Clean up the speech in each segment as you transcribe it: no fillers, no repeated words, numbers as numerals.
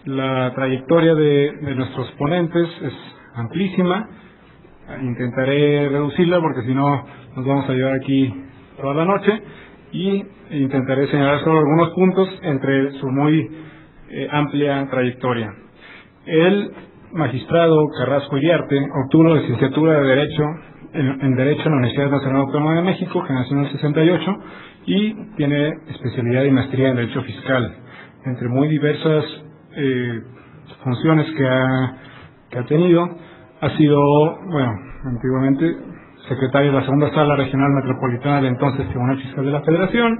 La trayectoria de nuestros ponentes es amplísima. Intentaré reducirla porque si no nos vamos a llevar aquí toda la noche, y intentaré señalar solo algunos puntos entre su muy amplia trayectoria. El magistrado Carrasco Iriarte obtuvo la licenciatura de Derecho en Derecho en la Universidad Nacional Autónoma de México, generación del 68, y tiene especialidad y maestría en Derecho Fiscal. Entre muy diversas funciones que ha tenido, ha sido, antiguamente secretario de la Segunda Sala Regional Metropolitana del entonces Tribunal Fiscal de la Federación,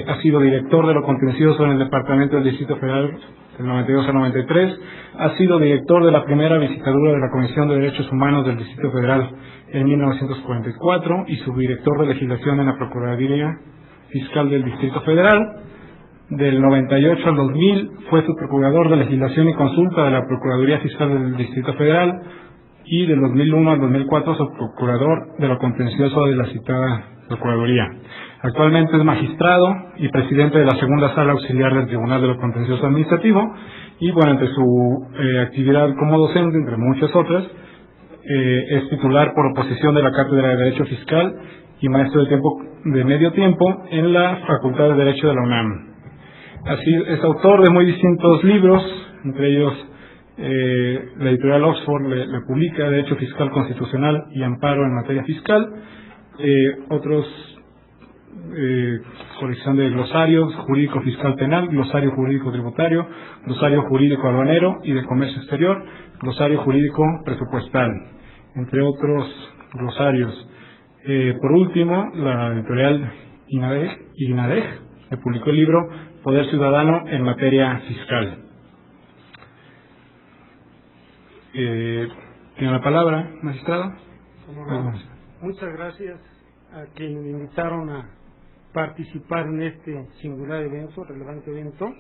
ha sido director de lo contencioso en el Departamento del Distrito Federal del 92 al 93, ha sido director de la primera visitadura de la Comisión de Derechos Humanos del Distrito Federal en 1944 y subdirector de legislación en la Procuraduría Fiscal del Distrito Federal. Del 98 al 2000 fue subprocurador de legislación y consulta de la Procuraduría Fiscal del Distrito Federal, y del 2001 al 2004 subprocurador de lo contencioso de la citada Procuraduría. Actualmente es magistrado y presidente de la Segunda Sala Auxiliar del Tribunal de lo Contencioso Administrativo, y entre su actividad como docente, entre muchas otras, es titular por oposición de la Cátedra de Derecho Fiscal y maestro de medio tiempo en la Facultad de Derecho de la UNAM. Así es autor de muy distintos libros, entre ellos la editorial Oxford le publica Derecho Fiscal Constitucional y Amparo en Materia Fiscal, colección de glosarios jurídico fiscal penal, glosario jurídico tributario, glosario jurídico aduanero y de comercio exterior, glosario jurídico presupuestal, entre otros glosarios. Por último, la editorial INADEG le publicó el libro Poder Ciudadano en Materia Fiscal. Tiene la palabra, magistrado. Muchas gracias a quienes me invitaron a participar en este singular evento, relevante evento,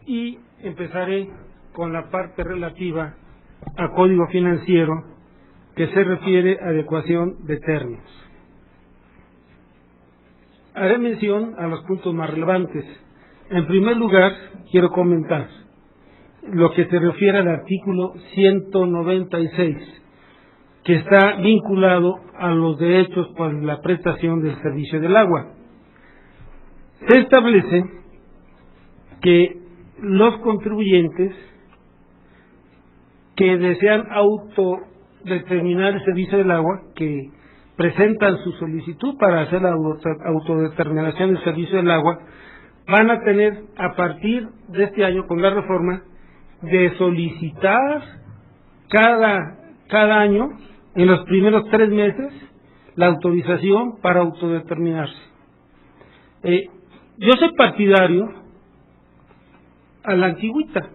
y empezaré con la parte relativa a Código Financiero, que se refiere a adecuación de términos. Haré mención a los puntos más relevantes. En primer lugar, quiero comentar lo que se refiere al artículo 196, que está vinculado a los derechos por la prestación del servicio del agua. Se establece que los contribuyentes que desean autodeterminar el servicio del agua, que presentan su solicitud para hacer la autodeterminación del servicio del agua, van a tener a partir de este año, con la reforma, de solicitar cada año, en los primeros 3 meses, la autorización para autodeterminarse. Yo soy partidario a la antigüita,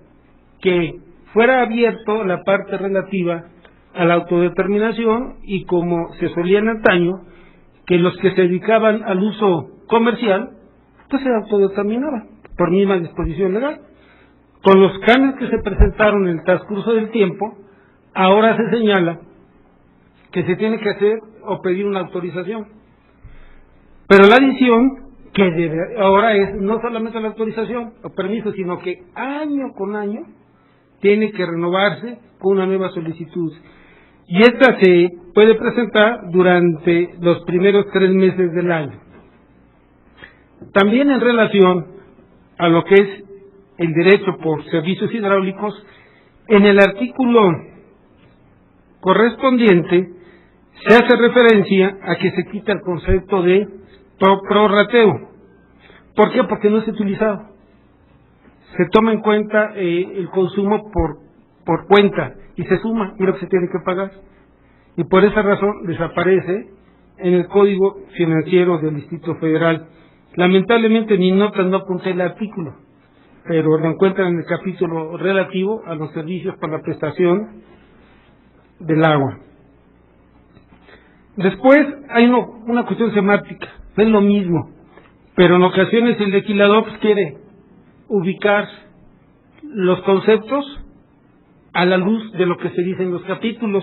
que fuera abierto la parte relativa a la autodeterminación, y como se solía en antaño, que los que se dedicaban al uso comercial, pues se autodeterminaban por misma disposición legal. Con los cambios que se presentaron en el transcurso del tiempo, ahora se señala que se tiene que hacer o pedir una autorización. Pero la adición que ahora es no solamente la autorización o permiso, sino que año con año tiene que renovarse con una nueva solicitud. Y esta se puede presentar durante los primeros 3 meses del año. También en relación a lo que es el derecho por servicios hidráulicos, en el artículo correspondiente se hace referencia a que se quita el concepto de prorrateo. ¿Por qué? Porque no es utilizado. Se toma en cuenta el consumo por cuenta y se suma y lo que se tiene que pagar. Y por esa razón desaparece en el Código Financiero del Distrito Federal. Lamentablemente mi nota no apunté el artículo, pero lo encuentran en el capítulo relativo a los servicios para la prestación del agua. Después hay una cuestión semántica, es lo mismo, pero en ocasiones el legislador quiere ubicar los conceptos a la luz de lo que se dice en los capítulos.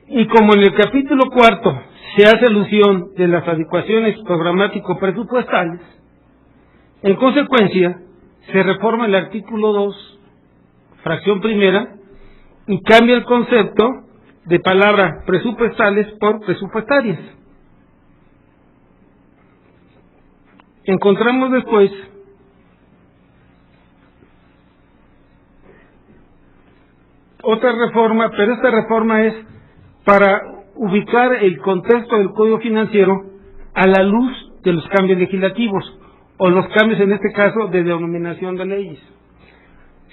Y como en el capítulo 4 se hace alusión de las adecuaciones programático-presupuestales, en consecuencia se reforma el artículo 2, fracción primera, y cambia el concepto de palabra presupuestales por presupuestarias. Encontramos después otra reforma, pero esta reforma es para ubicar el contexto del Código Financiero a la luz de los cambios legislativos, o los cambios en este caso de denominación de leyes.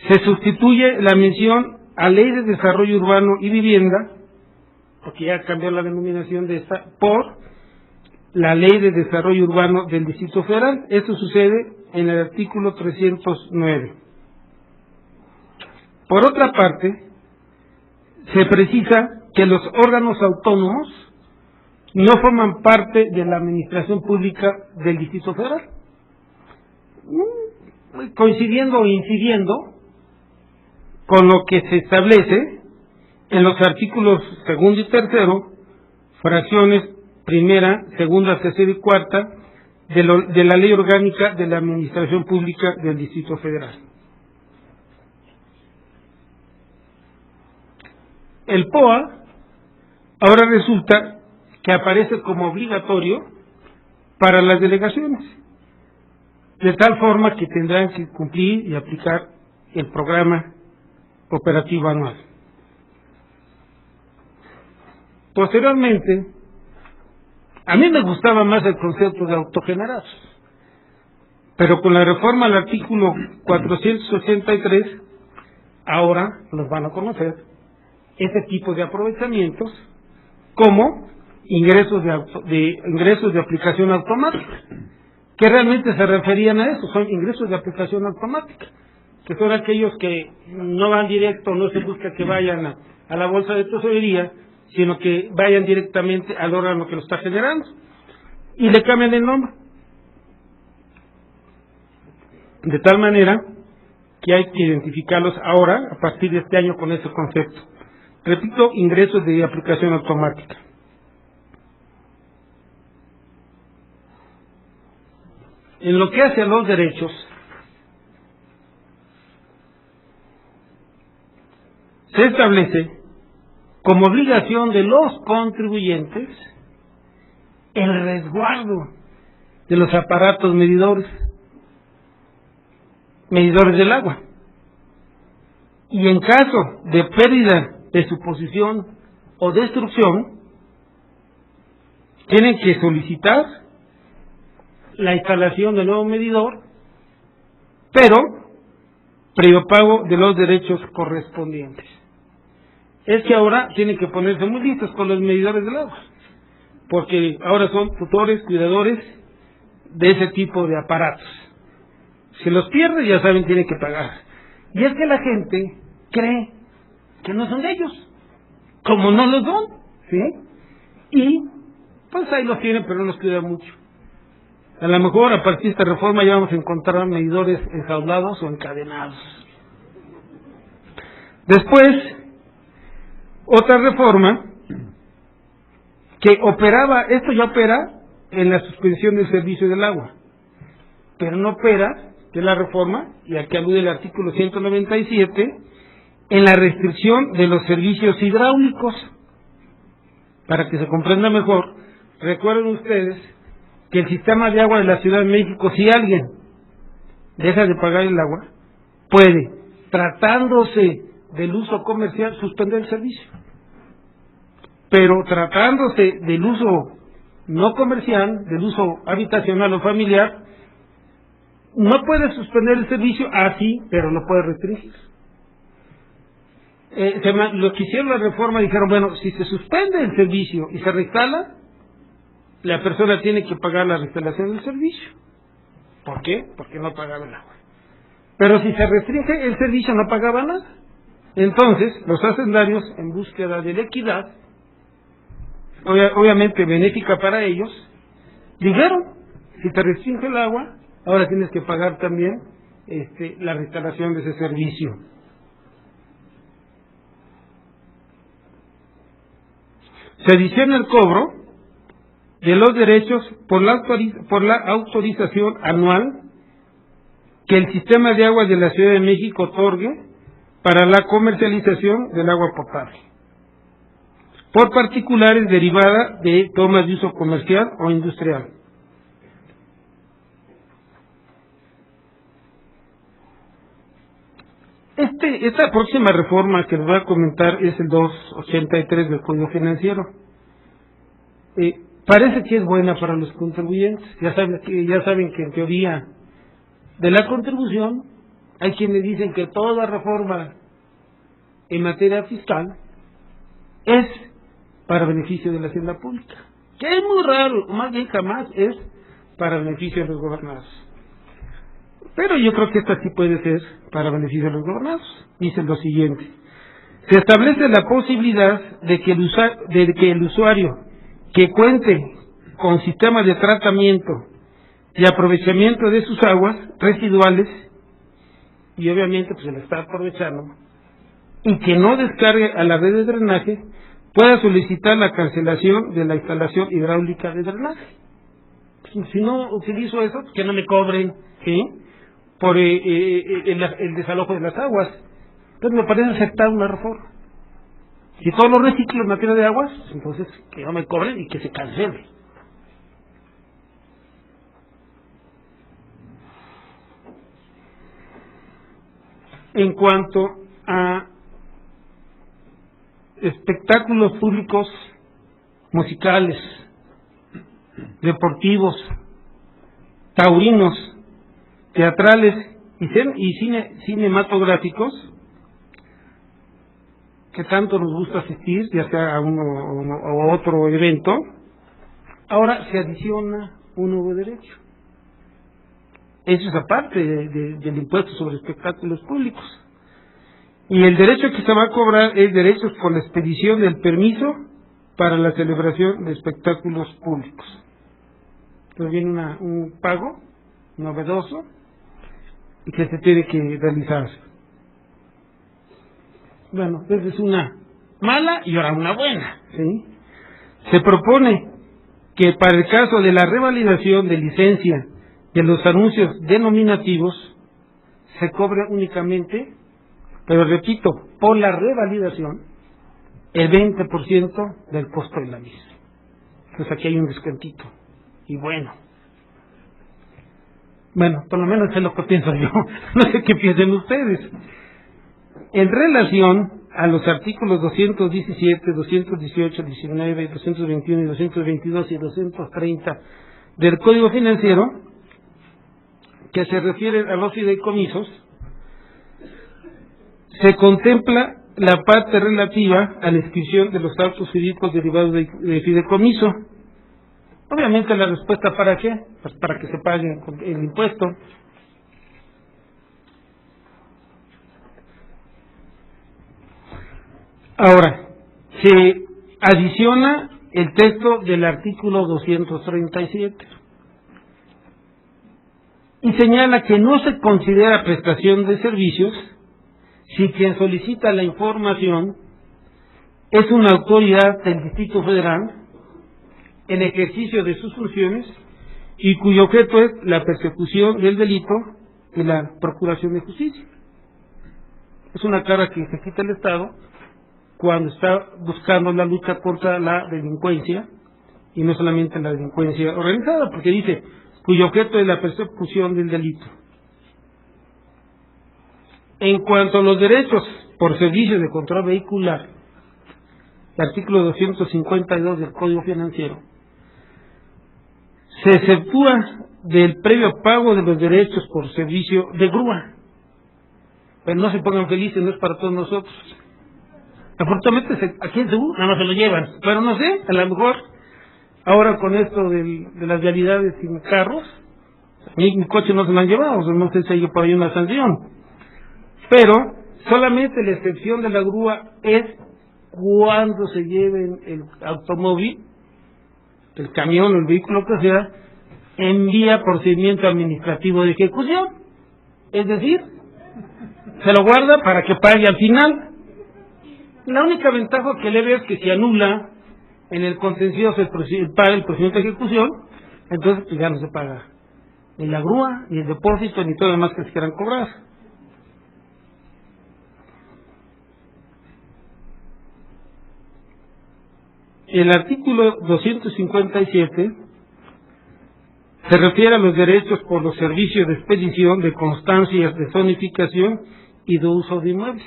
Se sustituye la mención a Ley de Desarrollo Urbano y Vivienda, porque ya cambió la denominación de esta, por la Ley de Desarrollo Urbano del Distrito Federal. Esto sucede en el artículo 309. Por otra parte, se precisa que los órganos autónomos no forman parte de la administración pública del Distrito Federal, coincidiendo o incidiendo con lo que se establece en los artículos 2 y 3, fracciones primera, segunda, tercera y cuarta de la Ley Orgánica de la Administración Pública del Distrito Federal. El POA ahora resulta que aparece como obligatorio para las delegaciones, de tal forma que tendrán que cumplir y aplicar el programa operativo anual. Posteriormente, a mí me gustaba más el concepto de autogenerados, pero con la reforma al artículo 483, ahora los van a conocer, ese tipo de aprovechamientos como ingresos de aplicación automática, que realmente se referían a eso, son ingresos de aplicación automática, que son aquellos que no van directo, no se busca que vayan a la bolsa de tesorería, sino que vayan directamente al órgano que lo está generando, y le cambian el nombre. De tal manera que hay que identificarlos ahora, a partir de este año, con ese concepto. Repito, ingresos de aplicación automática. En lo que hace a los derechos, se establece como obligación de los contribuyentes el resguardo de los aparatos medidores del agua, y en caso de pérdida de su posición o destrucción, tienen que solicitar la instalación del nuevo medidor, pero previo pago de los derechos correspondientes. Es que ahora tienen que ponerse muy listos con los medidores del agua, porque ahora son tutores, cuidadores de ese tipo de aparatos. Si los pierden, ya saben, tienen que pagar. Y es que la gente cree que no son de ellos, como no los son, ¿sí? Y pues ahí los tienen, pero no los cuidan mucho. A lo mejor a partir de esta reforma ya vamos a encontrar medidores enjaulados o encadenados. Después, otra reforma que operaba, esto ya opera en la suspensión del servicio del agua, pero no opera, que es la reforma, y al que alude el artículo 197, en la restricción de los servicios hidráulicos. Para que se comprenda mejor, recuerden ustedes que el sistema de agua de la Ciudad de México, si alguien deja de pagar el agua, puede, tratándose del uso comercial, suspender el servicio. Pero tratándose del uso no comercial, del uso habitacional o familiar, no puede suspender el servicio así, pero no puede restringir. Lo que hicieron la reforma, dijeron, bueno, si se suspende el servicio y se reinstala, la persona tiene que pagar la reinstalación del servicio. ¿Por qué? Porque no pagaba el agua. Pero si se restringe el servicio, no pagaba nada. Entonces, los hacendarios, en búsqueda de la equidad, obviamente benéfica para ellos, dijeron, si te restringe el agua, ahora tienes que pagar también la reinstalación de ese servicio. Se adiciona el cobro de los derechos por la autorización anual que el sistema de aguas de la Ciudad de México otorgue para la comercialización del agua potable por particulares derivada de tomas de uso comercial o industrial. Esta próxima reforma que les voy a comentar es el 283 del Código Financiero. Parece que es buena para los contribuyentes. Ya saben que en teoría de la contribución hay quienes dicen que toda reforma en materia fiscal es para beneficio de la hacienda pública, que es muy raro, más bien jamás es para beneficio de los gobernados. Pero yo creo que esta sí puede ser para beneficio de los gobernados. Dice lo siguiente: se establece la posibilidad de que el usuario que cuente con sistema de tratamiento y aprovechamiento de sus aguas residuales, y obviamente pues se la está aprovechando, y que no descargue a la red de drenaje, pueda solicitar la cancelación de la instalación hidráulica de drenaje. Si no utilizo eso, que no me cobren, ¿sí?, por el desalojo de las aguas. Entonces me parece aceptar una reforma. Si todo lo reciclo en materia de aguas, entonces que no me cobren y que se cancele. En cuanto a espectáculos públicos, musicales, deportivos, taurinos, teatrales y cinematográficos, que tanto nos gusta asistir, ya sea a uno o otro evento, ahora se adiciona un nuevo derecho. Eso es aparte del impuesto sobre espectáculos públicos. Y el derecho que se va a cobrar es derechos por la expedición del permiso para la celebración de espectáculos públicos. Entonces viene un pago novedoso y que se tiene que realizar. Bueno, esa es una mala y ahora una buena, ¿sí? Se propone que para el caso de la revalidación de licencia de los anuncios denominativos se cobre únicamente, pero repito, por la revalidación, el 20% del costo de la misma. Entonces aquí hay un descuentito. Y bueno, por lo menos es lo que pienso yo. No sé qué piensen ustedes. En relación a los artículos 217, 218, 19, 221, 222 y 230 del Código Financiero, que se refieren a los fideicomisos, se contempla la parte relativa a la inscripción de los actos jurídicos derivados de fideicomiso. Obviamente la respuesta, ¿para qué? Pues para que se pague el impuesto. Ahora, se adiciona el texto del artículo 237 y señala que no se considera prestación de servicios si quien solicita la información es una autoridad del Distrito Federal en ejercicio de sus funciones y cuyo objeto es la persecución del delito y la procuración de justicia. Es una carga que se quita el Estado cuando está buscando la lucha contra la delincuencia, y no solamente la delincuencia organizada, porque dice cuyo objeto es la persecución del delito. En cuanto a los derechos por servicios de control vehicular, el artículo 252 del Código Financiero, se exceptúa del previo pago de los derechos por servicio de grúa. Pero no se pongan felices, no es para todos nosotros. Afortunadamente aquí en Seúl nada más se lo llevan, pero no sé, a lo mejor ahora con esto de las vialidades sin carros, mi coche no se me han llevado, no sé si hay por ahí una sanción, pero solamente la excepción de la grúa es cuando se lleven el automóvil, el camión o el vehículo que sea, en vía procedimiento administrativo de ejecución, es decir, se lo guarda para que pague al final. La única ventaja que le veo es que se anula en el contencioso el procedimiento de ejecución, entonces pues ya no se paga ni la grúa, ni el depósito, ni todo lo demás que se quieran cobrar. El artículo 257 se refiere a los derechos por los servicios de expedición de constancias de zonificación y de uso de inmuebles.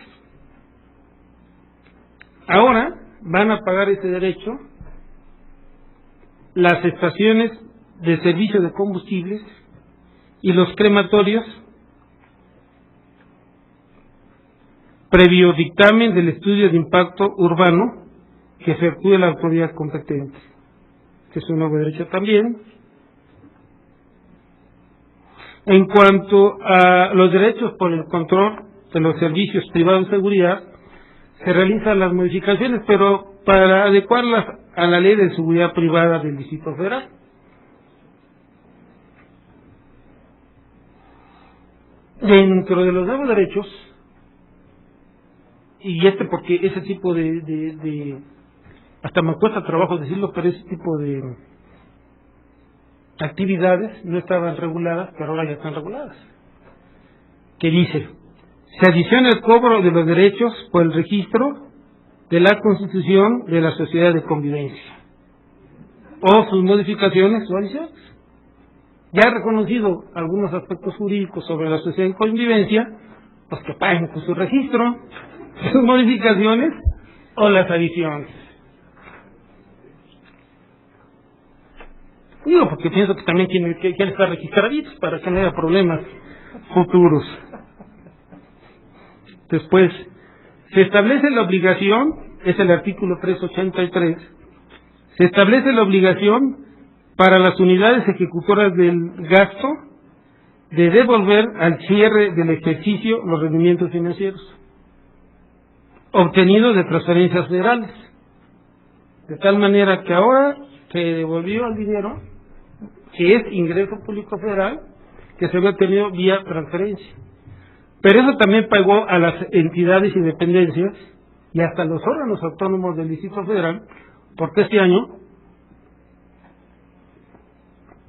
Ahora van a pagar ese derecho las estaciones de servicio de combustibles y los crematorios, previo dictamen del estudio de impacto urbano que efectúe la autoridad competente, que es un nuevo derecho también. En cuanto a los derechos por el control de los servicios privados de seguridad, se realizan las modificaciones, pero para adecuarlas a la Ley de Seguridad Privada del Distrito Federal. Dentro de los nuevos derechos, y porque ese tipo de hasta me cuesta trabajo decirlo, pero ese tipo de actividades no estaban reguladas, pero ahora ya están reguladas. Que dice: se adiciona el cobro de los derechos por el registro de la constitución de la sociedad de convivencia o sus modificaciones o adiciones. Ya ha reconocido algunos aspectos jurídicos sobre la sociedad de convivencia, pues que paguen con su registro, sus modificaciones o las adiciones. Digo, porque pienso que también quieren estar registraditos para que no haya problemas futuros. Después, se establece la obligación, es el artículo 383, se establece la obligación para las unidades ejecutoras del gasto de devolver al cierre del ejercicio los rendimientos financieros obtenidos de transferencias federales, de tal manera que ahora se devolvió el dinero, que es ingreso público federal, que se había obtenido vía transferencia. Pero eso también pagó a las entidades y dependencias y hasta los órganos autónomos del Distrito Federal, porque este año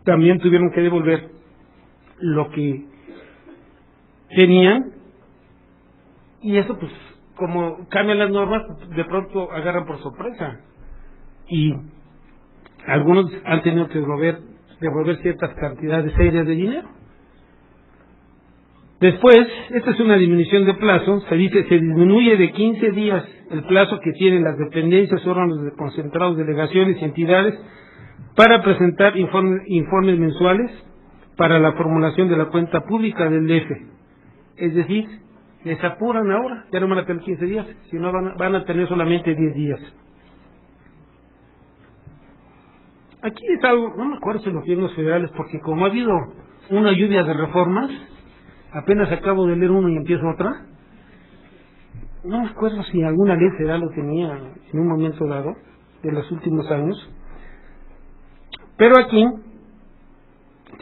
también tuvieron que devolver lo que tenían, y eso pues como cambian las normas, de pronto agarran por sorpresa y algunos han tenido que devolver ciertas cantidades serias de dinero. Después, esta es una disminución de plazo, se dice: se disminuye de 15 días el plazo que tienen las dependencias, órganos concentrados, delegaciones y entidades para presentar informes mensuales para la formulación de la cuenta pública del DF. Es decir, les apuran ahora, ya no van a tener 15 días, sino van a tener solamente 10 días. Aquí es algo, no me acuerdo si los gobiernos federales, porque como ha habido una lluvia de reformas, apenas acabo de leer uno y empiezo otra, no me acuerdo si alguna ley federal lo tenía en un momento dado, de los últimos años, pero aquí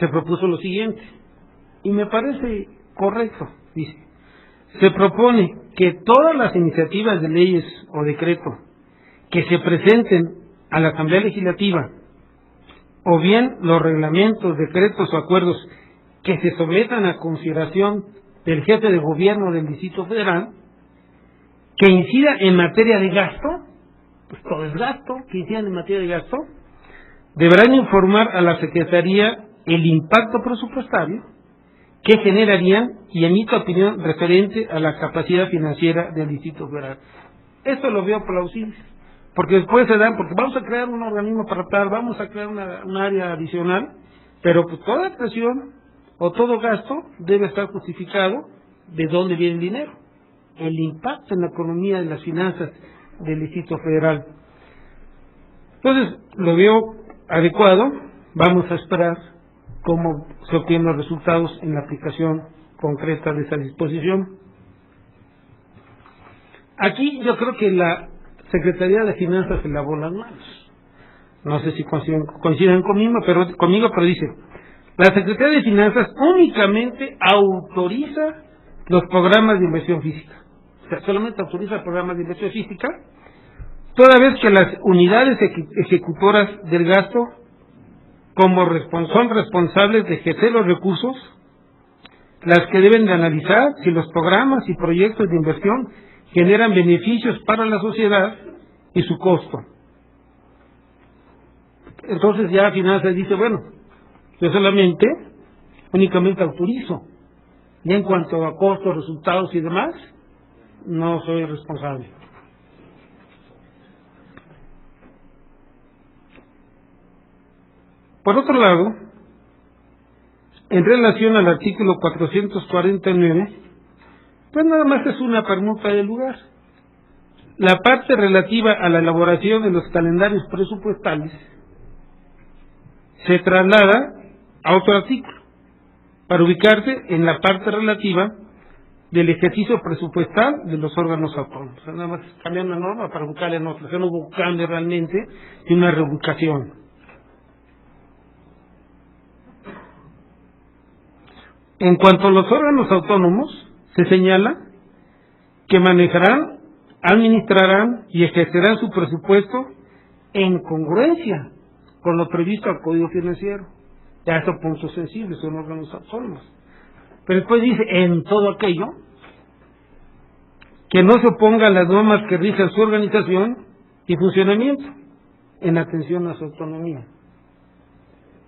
se propuso lo siguiente, y me parece correcto. Dice: se propone que todas las iniciativas de leyes o decreto que se presenten a la Asamblea Legislativa, o bien los reglamentos, decretos o acuerdos que se sometan a consideración del jefe de gobierno del Distrito Federal, que incida en materia de gasto, pues todo es gasto, que incidan en materia de gasto, deberán informar a la Secretaría el impacto presupuestario que generarían y emita opinión referente a la capacidad financiera del Distrito Federal. Esto lo veo plausible, porque después se dan, porque vamos a crear un organismo para tal, vamos a crear un área adicional, pero pues toda expresión o todo gasto debe estar justificado de dónde viene el dinero, el impacto en la economía de las finanzas del Distrito Federal. Entonces, lo veo adecuado, vamos a esperar cómo se obtienen los resultados en la aplicación concreta de esa disposición. Aquí yo creo que la Secretaría de Finanzas se lavó las manos. No sé si coinciden conmigo, pero dice: la Secretaría de Finanzas únicamente autoriza los programas de inversión física. O sea, solamente autoriza programas de inversión física, toda vez que las unidades ejecutoras del gasto como son responsables de ejercer los recursos, las que deben de analizar si los programas y proyectos de inversión generan beneficios para la sociedad y su costo. Entonces ya Finanzas dice, bueno, yo únicamente autorizo. Y en cuanto a costos, resultados y demás, no soy responsable. Por otro lado, en relación al artículo 449, pues nada más es una permuta de lugar. La parte relativa a la elaboración de los calendarios presupuestales se traslada a otro artículo para ubicarse en la parte relativa del ejercicio presupuestal de los órganos autónomos. O sea, nada más cambiar una norma para ubicarla en otra. O sea, no hubo cambio realmente y una reubicación. En cuanto a los órganos autónomos, se señala que manejarán, administrarán y ejercerán su presupuesto en congruencia con lo previsto al Código Financiero. Ya estos puntos sensibles son órganos autónomos. Pero después dice, en todo aquello que no se oponga a las normas que rijan su organización y funcionamiento, en atención a su autonomía.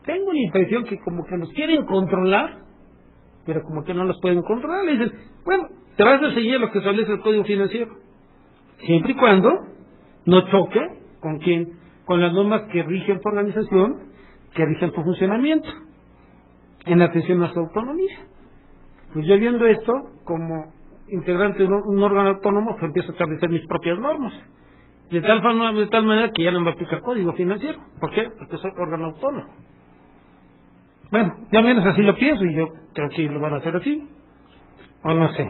Tengo la impresión que como que los quieren controlar, pero como que no los pueden controlar. Le dicen, bueno, te vas a seguir lo que establece el Código Financiero, siempre y cuando no choque con quién, con las normas que rigen tu organización, que rigen tu funcionamiento, en atención a su autonomía. Pues yo viendo esto, como integrante de un órgano autónomo, pues empiezo a establecer mis propias normas, de tal manera que ya no me aplica el Código Financiero. ¿Por qué? Porque soy órgano autónomo. Bueno, ya menos así lo pienso, y yo creo que lo van a hacer así, o no sé.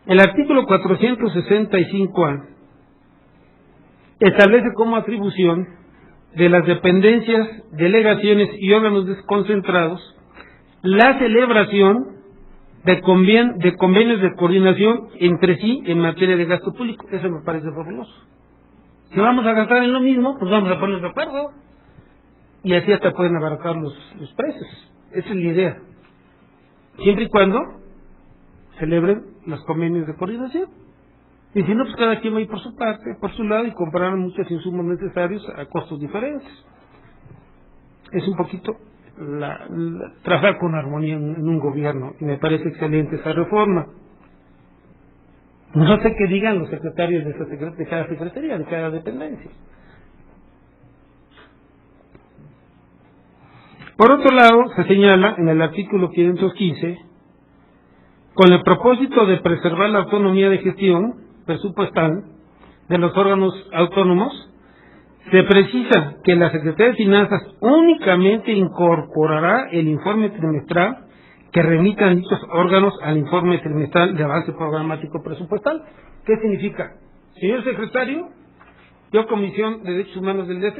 El artículo 465A establece como atribución de las dependencias, delegaciones y órganos desconcentrados la celebración de convenios de coordinación entre sí en materia de gasto público. Eso me parece fabuloso. Si vamos a gastar en lo mismo, pues vamos a poner de acuerdo. Y así hasta pueden abaratar los precios. Esa es la idea. Siempre y cuando celebren los convenios de coordinación. Y si no, pues cada quien va a ir por su parte, por su lado, y comprarán muchos insumos necesarios a costos diferentes. Es un poquito trabajar con armonía en un gobierno, y me parece excelente esa reforma. No sé qué digan los secretarios de cada secretaría, de cada dependencia. Por otro lado, se señala en el artículo 515, con el propósito de preservar la autonomía de gestión presupuestal de los órganos autónomos, se precisa que la Secretaría de Finanzas únicamente incorporará el informe trimestral que remitan dichos órganos al informe trimestral de avance programático presupuestal. ¿Qué significa? Señor secretario, yo, Comisión de Derechos Humanos del DF,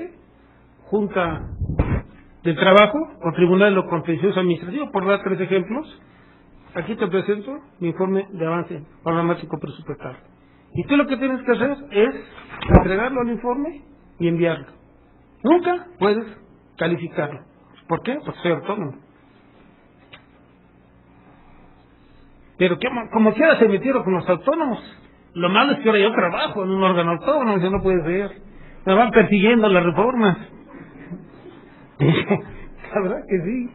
Junta del Trabajo o Tribunal de lo Contencioso Administrativo, por dar 3 ejemplos, aquí te presento mi informe de avance programático presupuestal. Y tú lo que tienes que hacer es entregarlo al informe y enviarlo. Nunca puedes calificarlo. ¿Por qué? Porque soy autónomo. Pero como quiera se metieron con los autónomos. Lo malo es que ahora yo trabajo en un órgano autónomo, eso no puede ser. Me van persiguiendo las reformas. La verdad que sí.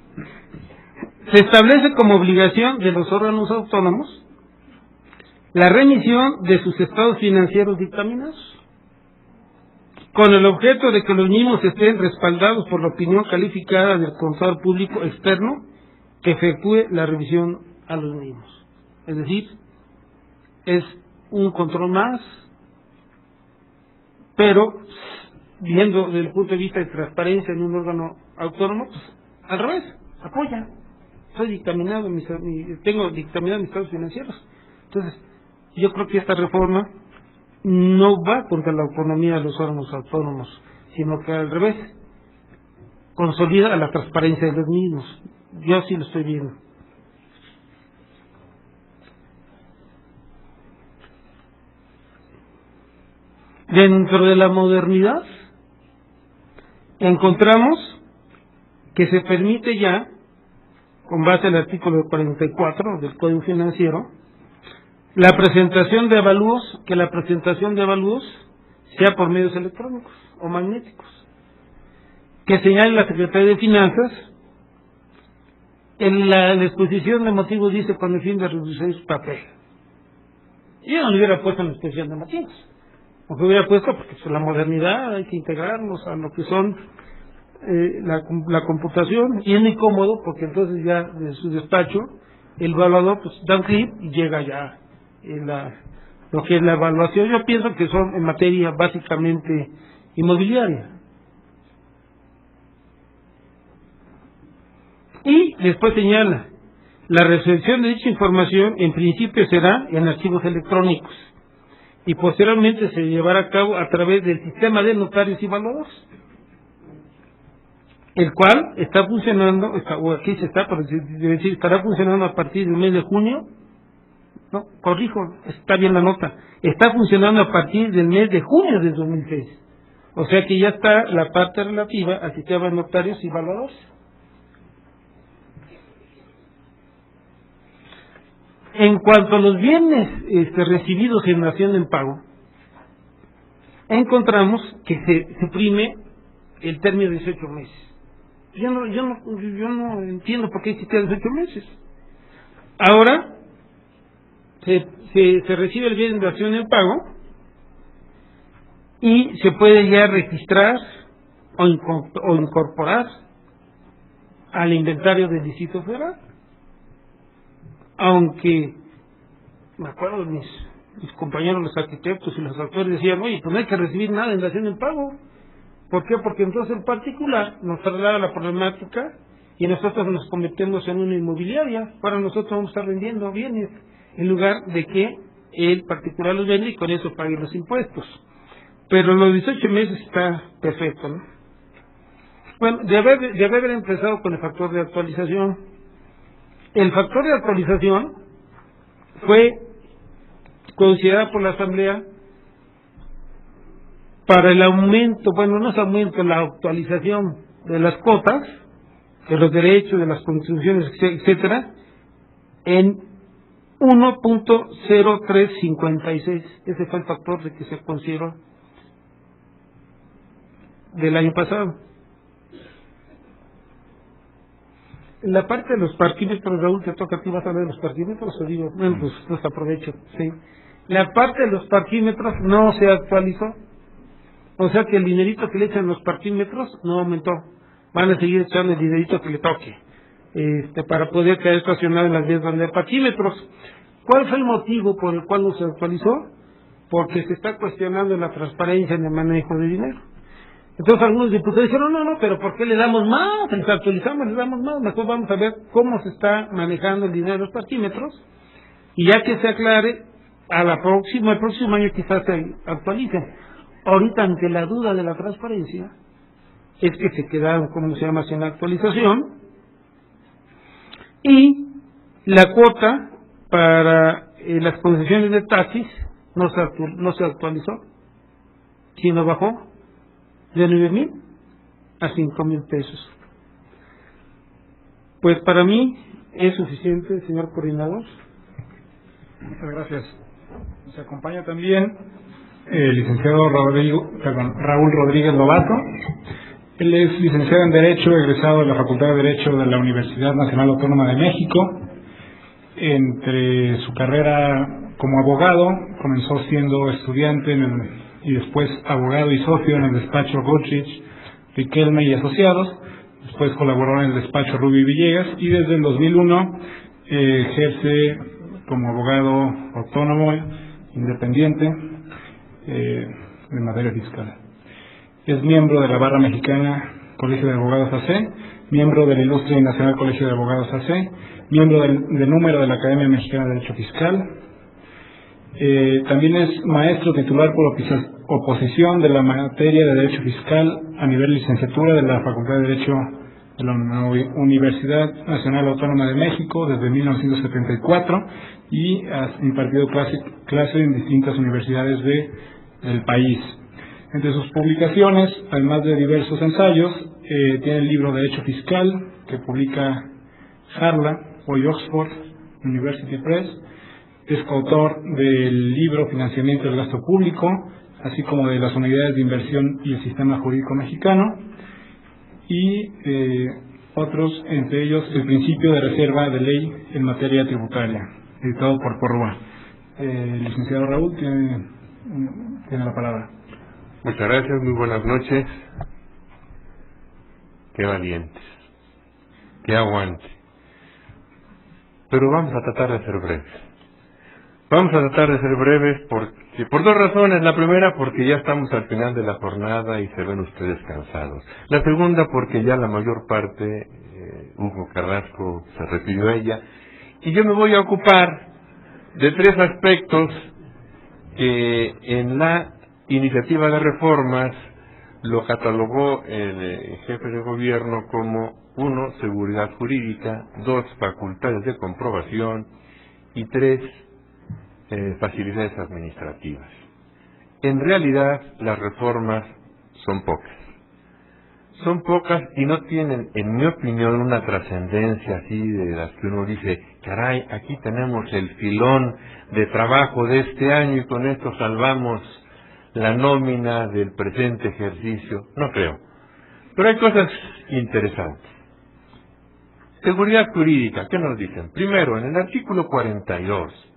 Se establece como obligación de los órganos autónomos la remisión de sus estados financieros dictaminados, con el objeto de que los mismos estén respaldados por la opinión calificada del contador público externo que efectúe la revisión a los mismos. Es decir, es un control más, pero viendo desde el punto de vista de transparencia en un órgano autónomo, pues al revés, apoya. Soy dictaminado, tengo dictaminado mis estados financieros. Entonces, yo creo que esta reforma no va contra la autonomía de los órganos autónomos, sino que al revés, consolida la transparencia de los mismos. Yo sí lo estoy viendo. Dentro de la modernidad encontramos que se permite ya, con base al artículo 44 del Código Financiero, la presentación de avalúos, que la presentación de avalúos sea por medios electrónicos o magnéticos, que señale la Secretaría de Finanzas. En la exposición de motivos dice con el fin de reducir su papel. Yo no lo hubiera puesto en la exposición de motivos, porque hubiera puesto porque es la modernidad, hay que integrarlos a lo que son la computación, y es muy cómodo porque entonces ya de su despacho el evaluador pues da un clic y llega ya lo que es la evaluación. Yo pienso que son en materia básicamente inmobiliaria. Y después señala, la recepción de dicha información en principio será en archivos electrónicos y posteriormente se llevará a cabo a través del sistema de notarios y evaluadores, el cual está funcionando, o aquí se está, por decir, estará funcionando a partir del mes de junio. No, corrijo, está bien la nota, está funcionando a partir del mes de junio del 2006. O sea que ya está la parte relativa al sistema de notarios y evaluadores. En cuanto a los bienes recibidos en dación en pago, encontramos que se suprime el término de 18 meses. Yo no entiendo por qué existe 18 meses. Ahora se recibe el bien en dación en pago y se puede ya registrar o incorporar al inventario del Distrito Federal. Aunque me acuerdo de mis compañeros los arquitectos y los autores decían, oye, pues no hay que recibir nada en dación en pago. ¿Por qué? Porque entonces el particular nos traslada la problemática y nosotros nos convertimos en una inmobiliaria. Ahora nosotros vamos a estar vendiendo bienes en lugar de que el particular los vende y con eso pague los impuestos. Pero los 18 meses está perfecto, ¿no? Bueno, de haber empezado con el factor de actualización. El factor de actualización fue considerado por la Asamblea para el aumento, bueno, no es aumento, la actualización de las cuotas, de los derechos, de las contribuciones, etcétera, en 1.0356. Ese fue el factor de que se consideró del año pasado. La parte de los parquímetros, Raúl, te toca a ti, vas a hablar de los parquímetros, o digo, bueno, pues los aprovecho, sí. La parte de los parquímetros no se actualizó, o sea que el dinerito que le echan los parquímetros no aumentó, van a seguir echando el dinerito que le toque, para poder quedar estacionado en las vías donde hay parquímetros. ¿Cuál fue el motivo por el cual no se actualizó? Porque se está cuestionando la transparencia en el manejo de dinero. Entonces algunos diputados dijeron, no, pero ¿por qué le damos más? Les actualizamos, le damos más, mejor vamos a ver cómo se está manejando el dinero de los parquímetros, y ya que se aclare, el próximo año quizás se actualicen. Ahorita, ante la duda de la transparencia, es que se quedaron, sin actualización, y la cuota para las concesiones de taxis no se actualizó, sino bajó de 9,000 a 5,000 pesos. Pues para mí es suficiente, señor coordinador. Muchas gracias. Nos acompaña también el licenciado Raúl Rodríguez Lobato. Él es licenciado en Derecho, egresado de la Facultad de Derecho de la Universidad Nacional Autónoma de México. Entre su carrera como abogado, comenzó siendo estudiante y después abogado y socio en el despacho Goodrich, Riquelme y Asociados. Después colaboró en el despacho Rubio y Villegas, y desde el 2001 ejerce como abogado autónomo, independiente, en materia fiscal. Es miembro de la Barra Mexicana Colegio de Abogados AC, miembro del Ilustre y Nacional Colegio de Abogados AC, miembro del número de la Academia Mexicana de Derecho Fiscal. También es maestro titular por oposición de la materia de Derecho Fiscal a nivel licenciatura de la Facultad de Derecho de la Universidad Nacional Autónoma de México desde 1974, y ha impartido clase en distintas universidades del país. Entre sus publicaciones, además de diversos ensayos, tiene el libro Derecho Fiscal, que publica Harla, hoy Oxford University Press. Es coautor del libro Financiamiento del Gasto Público, así como de las unidades de inversión y el sistema jurídico mexicano, y otros, entre ellos el principio de reserva de ley en materia tributaria, editado por Porrúa. Licenciado Raúl, tiene la palabra. Muchas gracias, muy buenas noches. Qué valientes, qué aguante. Pero vamos a tratar de ser breves. Vamos a tratar de ser breves por dos razones. La primera, porque ya estamos al final de la jornada y se ven ustedes cansados. La segunda, porque ya la mayor parte, Hugo Carrasco se refirió a ella, y yo me voy a ocupar de tres aspectos que en la iniciativa de reformas lo catalogó el jefe de gobierno como 1, seguridad jurídica, 2, facultades de comprobación y 3, facilidades administrativas. En realidad, las reformas son pocas y no tienen, en mi opinión, una trascendencia así de las que uno dice, caray, aquí tenemos el filón de trabajo de este año y con esto salvamos la nómina del presente ejercicio. No creo. Pero hay cosas interesantes. Seguridad jurídica, ¿qué nos dicen? Primero, en el artículo 42,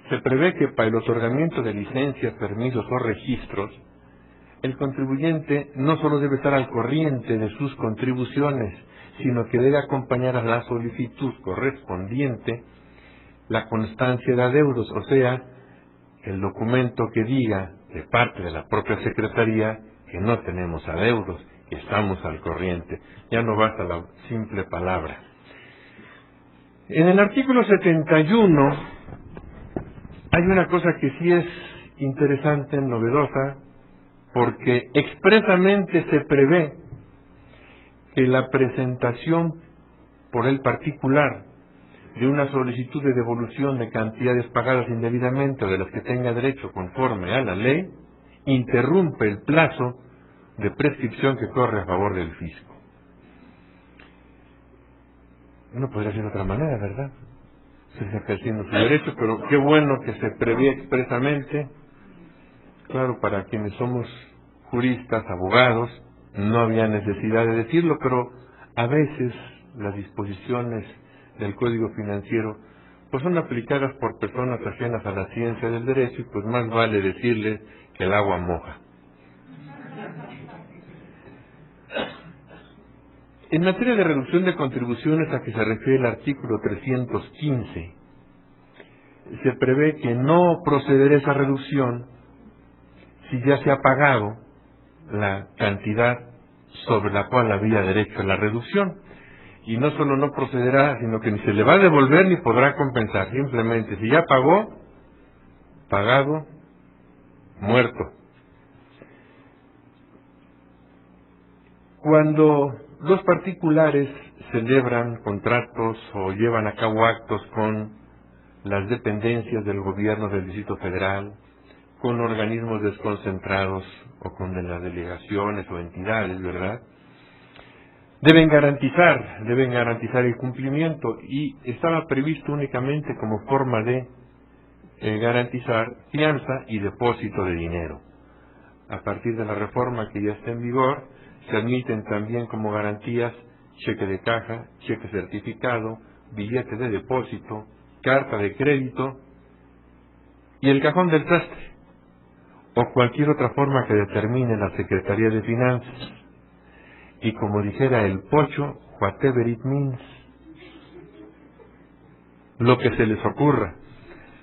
se prevé que para el otorgamiento de licencias, permisos o registros, el contribuyente no solo debe estar al corriente de sus contribuciones, sino que debe acompañar a la solicitud correspondiente la constancia de adeudos, o sea, el documento que diga de parte de la propia Secretaría que no tenemos adeudos, que estamos al corriente. Ya no basta la simple palabra. En el artículo 71 hay una cosa que sí es interesante, novedosa, porque expresamente se prevé que la presentación por el particular de una solicitud de devolución de cantidades pagadas indebidamente o de las que tenga derecho conforme a la ley, interrumpe el plazo de prescripción que corre a favor del fisco. No podría ser de otra manera, ¿verdad? Se está ejerciendo su derecho, pero qué bueno que se prevé expresamente. Claro, para quienes somos juristas, abogados, no había necesidad de decirlo, pero a veces las disposiciones del Código Financiero pues son aplicadas por personas ajenas a la ciencia del derecho y pues más vale decirles que el agua moja. En materia de reducción de contribuciones a que se refiere el artículo 315, se prevé que no procederá esa reducción si ya se ha pagado la cantidad sobre la cual había derecho a la reducción. Y no solo no procederá, sino que ni se le va a devolver ni podrá compensar. Simplemente, si ya pagó, pagado, muerto. Cuando los particulares celebran contratos o llevan a cabo actos con las dependencias del gobierno del Distrito Federal, con organismos desconcentrados o con de las delegaciones o entidades, ¿verdad? Deben garantizar el cumplimiento y estaba previsto únicamente como forma de garantizar fianza y depósito de dinero. A partir de la reforma que ya está en vigor, se admiten también como garantías cheque de caja, cheque certificado, billete de depósito, carta de crédito y el cajón del sastre, o cualquier otra forma que determine la Secretaría de Finanzas. Y como dijera el Pocho, whatever it means, lo que se les ocurra.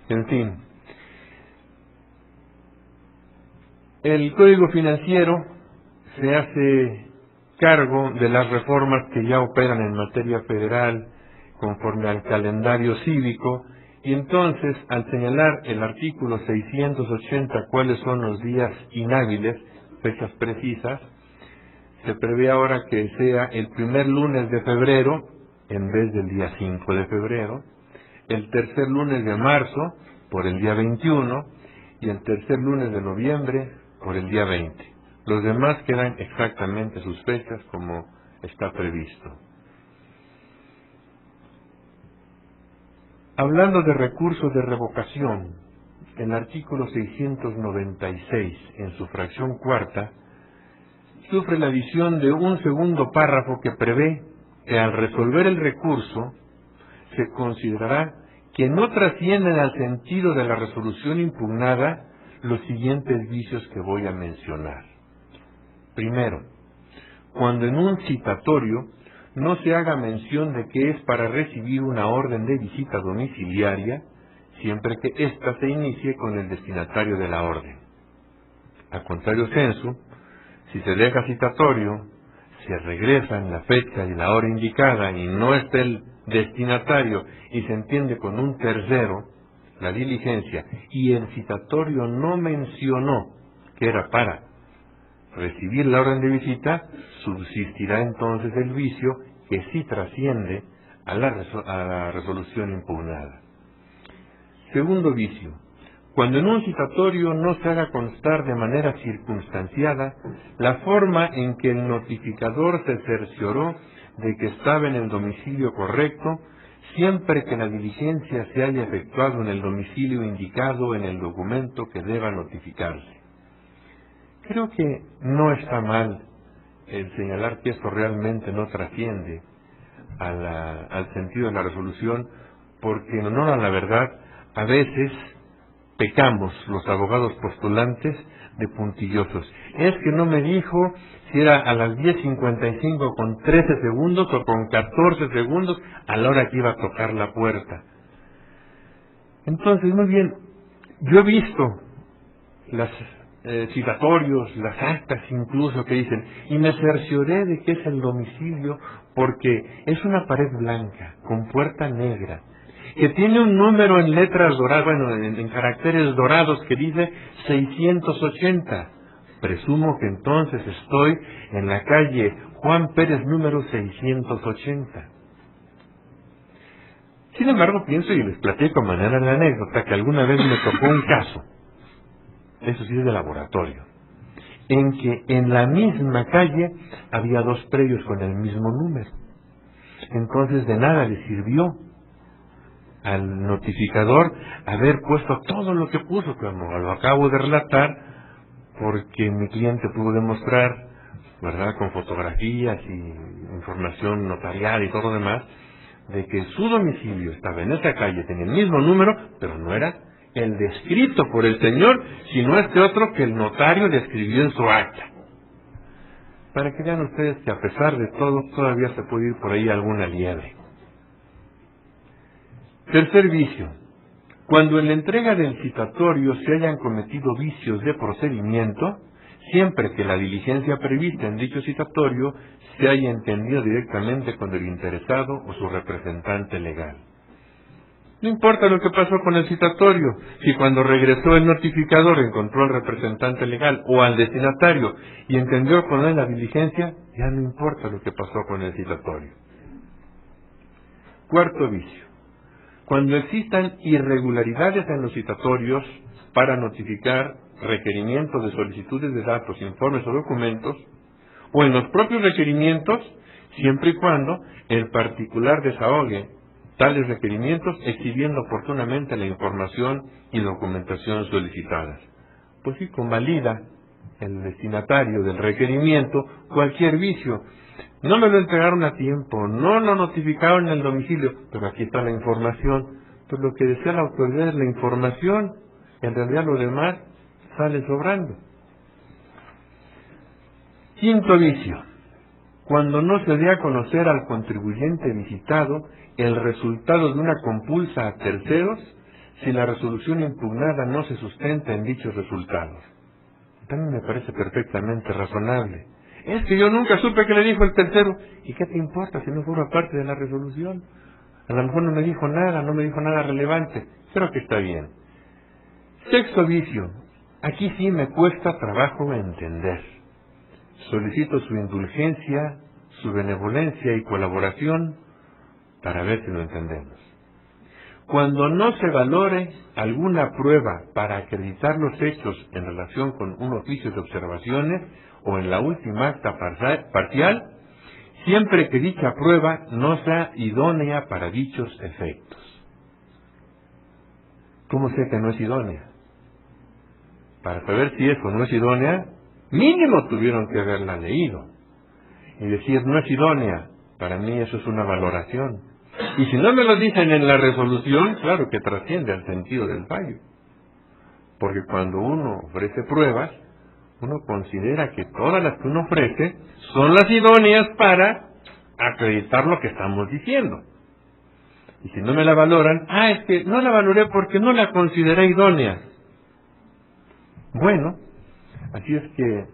En fin, el Código Financiero se hace cargo de las reformas que ya operan en materia federal conforme al calendario cívico, y entonces al señalar el artículo 680 cuáles son los días inhábiles, fechas precisas, se prevé ahora que sea el primer lunes de febrero en vez del día 5 de febrero, el tercer lunes de marzo por el día 21 y el tercer lunes de noviembre por el día 20. Los demás quedan exactamente sus fechas como está previsto. Hablando de recursos de revocación, el artículo 696, en su fracción cuarta, sufre la adición de un segundo párrafo que prevé que al resolver el recurso se considerará que no trascienden al sentido de la resolución impugnada los siguientes vicios que voy a mencionar. Primero, cuando en un citatorio no se haga mención de que es para recibir una orden de visita domiciliaria, siempre que ésta se inicie con el destinatario de la orden. A contrario sensu, si se deja citatorio, se regresa en la fecha y la hora indicada y no está el destinatario y se entiende con un tercero la diligencia y el citatorio no mencionó que era para recibir la orden de visita, subsistirá entonces el vicio que sí trasciende a la resolución impugnada. Segundo vicio, cuando en un citatorio no se haga constar de manera circunstanciada la forma en que el notificador se cercioró de que estaba en el domicilio correcto, siempre que la diligencia se haya efectuado en el domicilio indicado en el documento que deba notificarse. Creo que no está mal el señalar que esto realmente no trasciende al sentido de la resolución, porque en honor a la verdad, a veces pecamos los abogados postulantes de puntillosos. Es que no me dijo si era a las 10:55 con 13 segundos o con 14 segundos a la hora que iba a tocar la puerta. Entonces, muy bien, yo he visto las citatorios, las actas incluso que dicen, y me cercioré de que es el domicilio porque es una pared blanca con puerta negra, que tiene un número en letras doradas, bueno, en caracteres dorados que dice 680. Presumo que entonces estoy en la calle Juan Pérez número 680. Sin embargo, pienso y les platico de manera de anécdota que alguna vez me tocó un caso, eso sí es de laboratorio, en que en la misma calle había dos predios con el mismo número. Entonces de nada le sirvió al notificador haber puesto todo lo que puso, como lo acabo de relatar, porque mi cliente pudo demostrar, ¿verdad?, con fotografías y información notarial y todo lo demás, de que su domicilio estaba en esa calle, tenía el mismo número, pero no era el descrito por el señor, sino este otro que el notario le escribió en su acta. Para que vean ustedes que a pesar de todo, todavía se puede ir por ahí alguna liebre. Tercer vicio. Cuando en la entrega del citatorio se hayan cometido vicios de procedimiento, siempre que la diligencia prevista en dicho citatorio se haya entendido directamente con el interesado o su representante legal. No importa lo que pasó con el citatorio, si cuando regresó el notificador encontró al representante legal o al destinatario y entendió con él la diligencia, ya no importa lo que pasó con el citatorio. Cuarto vicio. Cuando existan irregularidades en los citatorios para notificar requerimientos de solicitudes de datos, informes o documentos, o en los propios requerimientos, siempre y cuando el particular desahogue tales requerimientos exhibiendo oportunamente la información y documentación solicitadas. Pues sí, convalida el destinatario del requerimiento cualquier vicio. No me lo entregaron a tiempo, no lo notificaron en el domicilio, pero aquí está la información. Pues lo que desea la autoridad es la información, en realidad lo demás sale sobrando. Quinto vicio. Cuando no se dé a conocer al contribuyente visitado el resultado de una compulsa a terceros, si la resolución impugnada no se sustenta en dichos resultados. También me parece perfectamente razonable. Es que yo nunca supe que le dijo el tercero. ¿Y qué te importa si no forma parte de la resolución? A lo mejor no me dijo nada relevante. Creo que está bien. Sexto vicio. Aquí sí me cuesta trabajo entender. Solicito su indulgencia, su benevolencia y colaboración para ver si lo entendemos. Cuando no se valore alguna prueba para acreditar los hechos en relación con un oficio de observaciones o en la última acta parcial, siempre que dicha prueba no sea idónea para dichos efectos. ¿Cómo sé que no es idónea? Para saber si es o no es idónea, mínimo tuvieron que haberla leído. Y decir no es idónea, para mí eso es una valoración. Y si no me lo dicen en la resolución, claro que trasciende al sentido del fallo. Porque cuando uno ofrece pruebas, uno considera que todas las que uno ofrece son las idóneas para acreditar lo que estamos diciendo. Y si no me la valoran, es que no la valoré porque no la consideré idónea. Bueno, así es que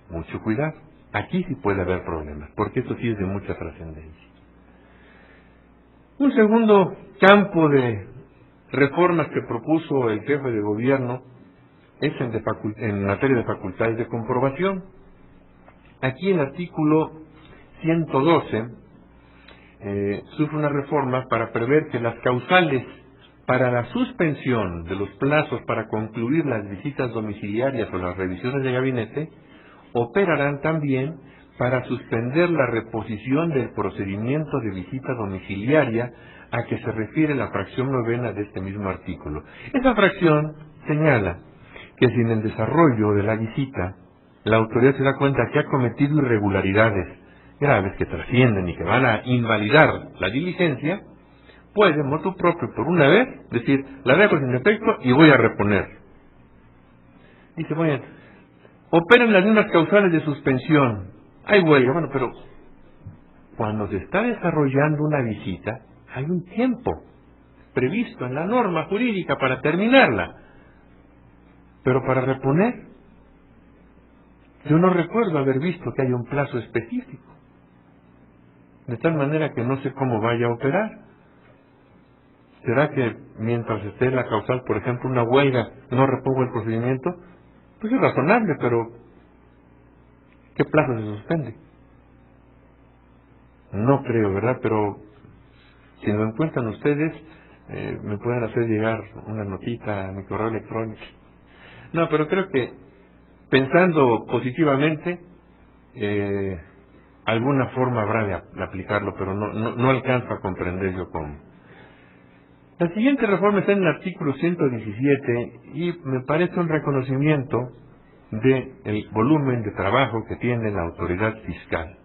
mucho cuidado. Aquí sí puede haber problemas, porque esto sí es de mucha trascendencia. Un segundo campo de reformas que propuso el jefe de gobierno es en materia de facultades de comprobación. Aquí el artículo 112 sufre una reforma para prever que las causales para la suspensión de los plazos para concluir las visitas domiciliarias o las revisiones de gabinete operarán también para suspender la reposición del procedimiento de visita domiciliaria a que se refiere la fracción 9ª de este mismo artículo. Esa fracción señala que si en el desarrollo de la visita la autoridad se da cuenta que ha cometido irregularidades graves que trascienden y que van a invalidar la diligencia, puede, motu propio, por una vez, decir, la dejo sin efecto y voy a reponer. Dice, bueno, operan las mismas causales de suspensión. Hay huelga, bueno, pero cuando se está desarrollando una visita, hay un tiempo previsto en la norma jurídica para terminarla. Pero para reponer, yo no recuerdo haber visto que haya un plazo específico. De tal manera que no sé cómo vaya a operar. ¿Será que mientras esté la causal, por ejemplo, una huelga, no repongo el procedimiento? Pues es razonable, pero ¿qué plazo se suspende? No creo, ¿verdad? Pero si lo encuentran ustedes, me pueden hacer llegar una notita a mi correo electrónico. No, pero creo que pensando positivamente, alguna forma habrá de aplicarlo, pero no alcanzo a comprender yo cómo. La siguiente reforma está en el artículo 117 y me parece un reconocimiento del volumen de trabajo que tiene la autoridad fiscal,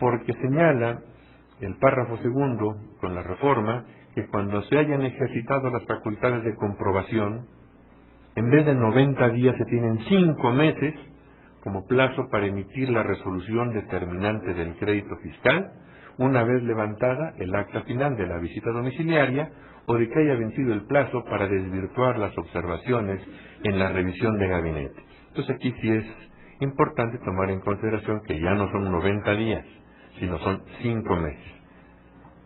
porque señala el párrafo segundo con la reforma que cuando se hayan ejercitado las facultades de comprobación, en vez de 90 días se tienen 5 meses como plazo para emitir la resolución determinante del crédito fiscal, una vez levantada el acta final de la visita domiciliaria o de que haya vencido el plazo para desvirtuar las observaciones en la revisión de gabinete. Entonces aquí sí es importante tomar en consideración que ya no son 90 días, sino son 5 meses.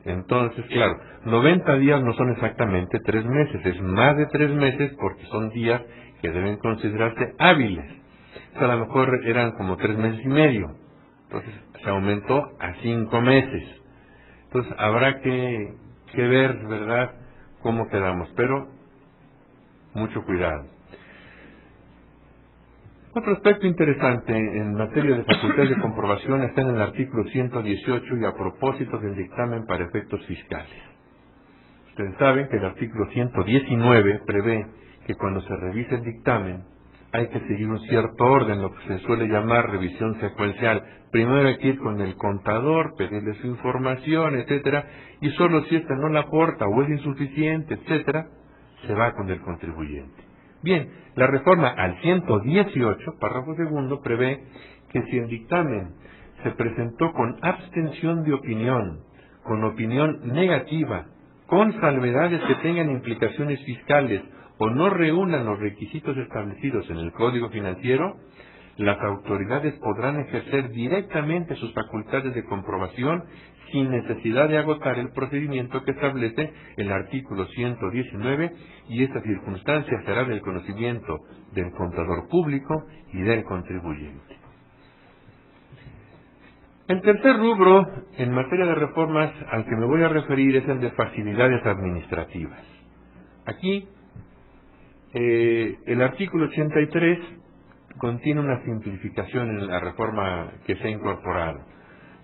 Entonces, claro, 90 días no son exactamente 3 meses, es más de 3 meses porque son días que deben considerarse hábiles. O sea, a lo mejor eran como 3 meses y medio, entonces se aumentó a 5 meses. Entonces habrá que ver, ¿verdad?, cómo quedamos, pero mucho cuidado. Otro aspecto interesante en materia de facultades de comprobación está en el artículo 118 y a propósito del dictamen para efectos fiscales. Ustedes saben que el artículo 119 prevé que cuando se revise el dictamen hay que seguir un cierto orden, lo que se suele llamar revisión secuencial. Primero hay que ir con el contador, pedirle su información, etcétera, y solo si ésta no la aporta o es insuficiente, etcétera, se va con el contribuyente. Bien, la reforma al 118, párrafo segundo, prevé que si el dictamen se presentó con abstención de opinión, con opinión negativa, con salvedades que tengan implicaciones fiscales o no reúnan los requisitos establecidos en el Código Financiero, las autoridades podrán ejercer directamente sus facultades de comprobación sin necesidad de agotar el procedimiento que establece el artículo 119, y esta circunstancia será del conocimiento del contador público y del contribuyente. El tercer rubro en materia de reformas al que me voy a referir es el de facilidades administrativas. Aquí, el artículo 83 contiene una simplificación en la reforma que se ha incorporado.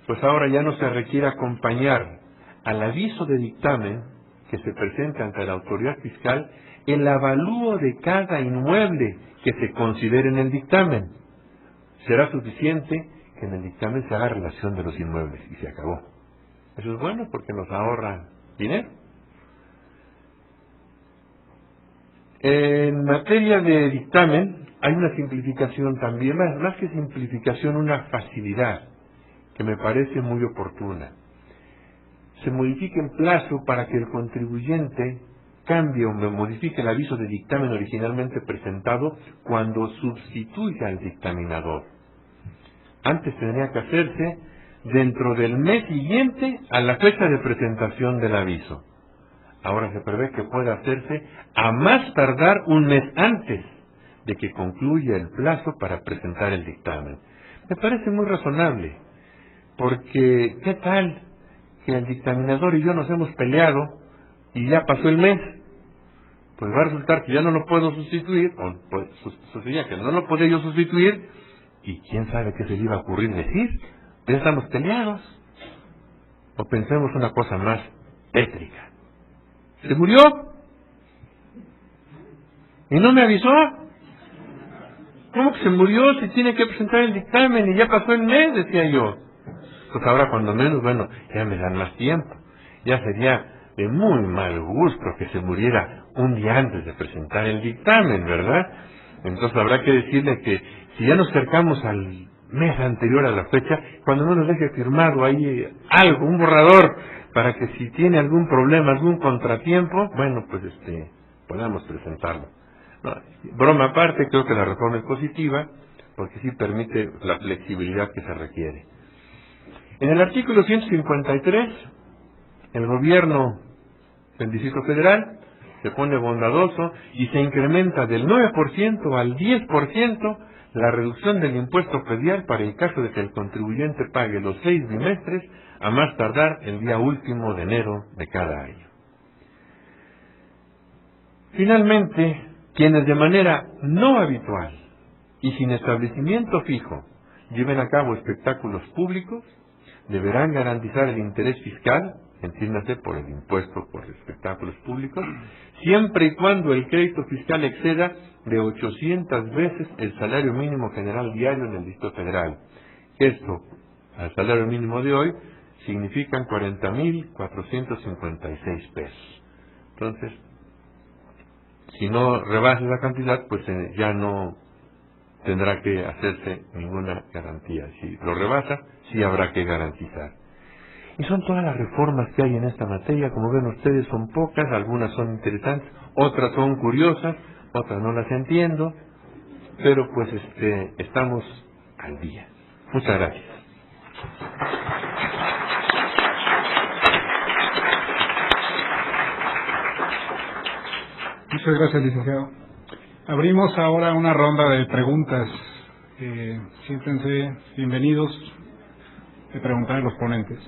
Pues ahora ya no se requiere acompañar al aviso de dictamen que se presente ante la autoridad fiscal el avalúo de cada inmueble que se considere en el dictamen. Será suficiente que en el dictamen se haga relación de los inmuebles y se acabó. Eso es bueno porque nos ahorra dinero. En materia de dictamen hay una simplificación también, más que simplificación, una facilidad que me parece muy oportuna. Se modifica en plazo para que el contribuyente cambie o modifique el aviso de dictamen originalmente presentado cuando sustituya al dictaminador. Antes tendría que hacerse dentro del mes siguiente a la fecha de presentación del aviso. Ahora se prevé que pueda hacerse a más tardar un mes antes de que concluya el plazo para presentar el dictamen. Me parece muy razonable, porque ¿qué tal que el dictaminador y yo nos hemos peleado y ya pasó el mes? Pues va a resultar que ya no lo puedo sustituir, o pues, sucedía que no lo podía yo sustituir, y quién sabe qué se le iba a ocurrir decir. Ya estamos peleados. O pensemos una cosa más tétrica. ¿Se murió? ¿Y no me avisó? ¿Cómo que se murió si tiene que presentar el dictamen y ya pasó el mes? Decía yo. Pues ahora cuando menos, bueno, ya me dan más tiempo. Ya sería de muy mal gusto que se muriera un día antes de presentar el dictamen, ¿verdad? Entonces habrá que decirle que si ya nos acercamos al mes anterior a la fecha, cuando no nos deje firmado ahí algo, un borrador, para que si tiene algún problema, algún contratiempo, bueno, pues podamos presentarlo. No, broma aparte, creo que la reforma es positiva, porque sí permite la flexibilidad que se requiere. En el artículo 153, el gobierno del Distrito Federal se pone bondadoso y se incrementa del 9% al 10% la reducción del impuesto predial para el caso de que el contribuyente pague los 6 bimestres a más tardar el día último de enero de cada año. Finalmente, quienes de manera no habitual y sin establecimiento fijo lleven a cabo espectáculos públicos, deberán garantizar el interés fiscal, entiéndase por el impuesto por espectáculos públicos, siempre y cuando el crédito fiscal exceda de 800 veces el salario mínimo general diario en el Distrito Federal. Esto, al salario mínimo de hoy, significan 40.456 pesos. Entonces, si no rebasa esa cantidad, pues ya no tendrá que hacerse ninguna garantía. Si lo rebasa, sí habrá que garantizar. Y son todas las reformas que hay en esta materia. Como ven ustedes, son pocas, algunas son interesantes, otras son curiosas, otras no las entiendo, pero pues estamos al día. Muchas gracias. Muchas gracias, licenciado. Abrimos ahora una ronda de preguntas. Siéntense bienvenidos a preguntar a los ponentes.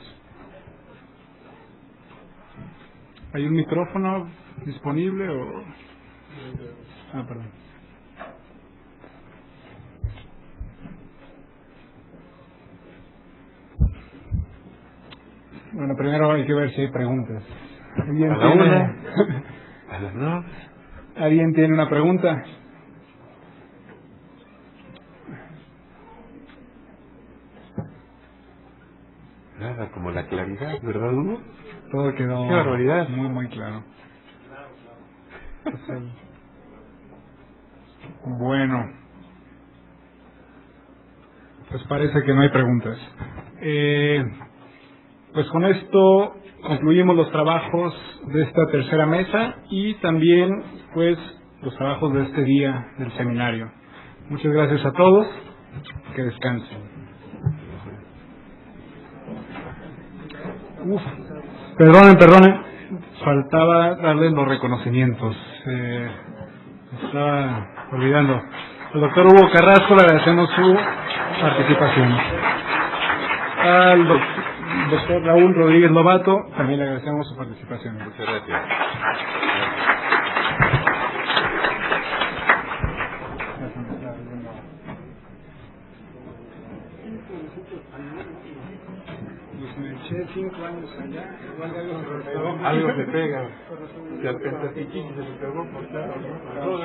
¿Hay un micrófono disponible o...? Perdón. Bueno, primero hay que ver si hay preguntas. ¿Alguien a la tiene... una, a las dos. ¿Alguien tiene una pregunta? Nada, como la claridad, ¿verdad, Hugo? Todo quedó Qué barbaridad. muy, muy claro. Bueno, pues parece que no hay preguntas. Pues con esto concluimos los trabajos de esta tercera mesa y también pues los trabajos de este día del seminario. Muchas gracias a todos. Que descansen. Perdonen. Faltaba darles los reconocimientos. Estaba olvidando. Al doctor Hugo Carrasco le agradecemos su participación. Al doctor Raúl Rodríguez Lobato, también le agradecemos su participación. Muchas gracias. Me eché 5 años allá, igual algo Algo se pega. Si al Pentatiquín se le pegó, pues claro, ¿no?